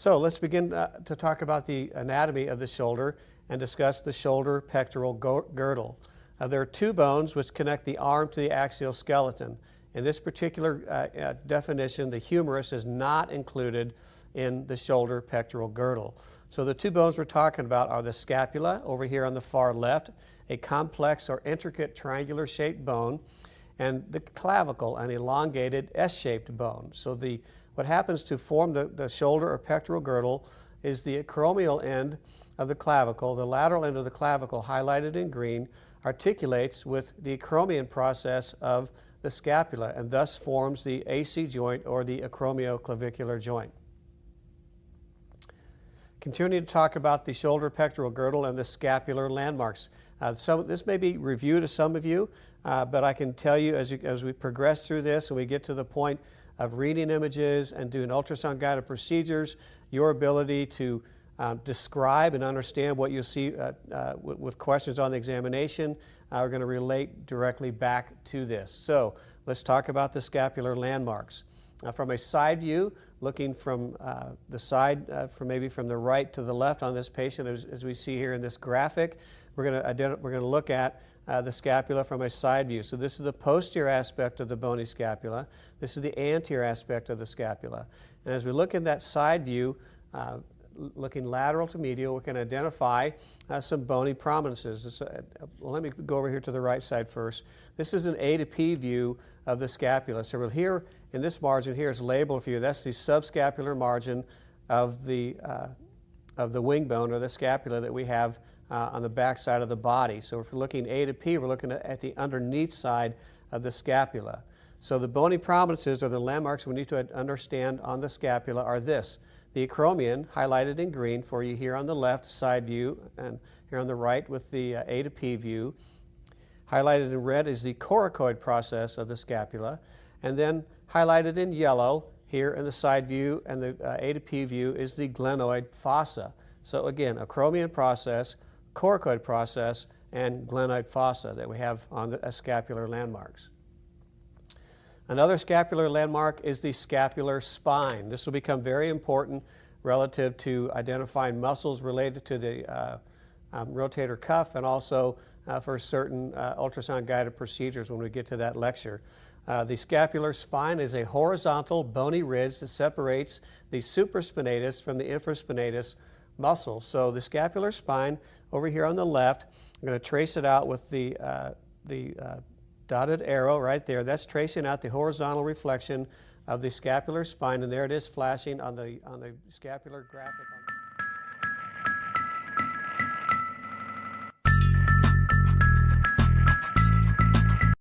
So let's begin to talk about the anatomy of the shoulder and discuss the shoulder pectoral girdle. There are two bones which connect the arm to the axial skeleton. In this particular definition, the humerus is not included in the shoulder pectoral girdle. So the two bones we're talking about are the scapula over here on the far left, a complex or intricate triangular shaped bone, and the clavicle, an elongated S-shaped bone. So what happens to form the shoulder or pectoral girdle is the acromial end of the clavicle, the lateral end of the clavicle highlighted in green, articulates with the acromion process of the scapula and thus forms the AC joint or the acromioclavicular joint. Continuing to talk about the shoulder pectoral girdle and the scapular landmarks. This may be review to some of you, but I can tell you as we progress through this and we get to the point of reading images and doing ultrasound guided procedures, your ability to describe and understand what you see with questions on the examination are going to relate directly back to this. So let's talk about the scapular landmarks. From a side view, looking from the side, maybe from the right to the left on this patient, as we see here in this graphic, we're going to look at the scapula from a side view. So this is the posterior aspect of the bony scapula. This is the anterior aspect of the scapula. And as we look in that side view, looking lateral to medial, we can identify some bony prominences. Let me go over here to the right side first. This is an A to P view of the scapula. So here in this margin here is labeled for you. That's the subscapular margin of the wing bone or the scapula that we have on the back side of the body. So if we're looking A to P, we're looking at the underneath side of the scapula. So the bony prominences or the landmarks we need to understand on the scapula are this. The acromion, highlighted in green for you here on the left side view, and here on the right with the A to P view. Highlighted in red is the coracoid process of the scapula, and then highlighted in yellow here in the side view and the A to P view is the glenoid fossa. So again, acromion process, coracoid process, and glenoid fossa that we have on the scapular landmarks. Another scapular landmark is the scapular spine. This will become very important relative to identifying muscles related to the rotator cuff and also for certain ultrasound guided procedures when we get to that lecture. The scapular spine is a horizontal bony ridge that separates the supraspinatus from the infraspinatus muscle. So the scapular spine over here on the left, I'm going to trace it out with the dotted arrow right there. That's tracing out the horizontal reflection of the scapular spine, and there it is flashing on the scapular graphic.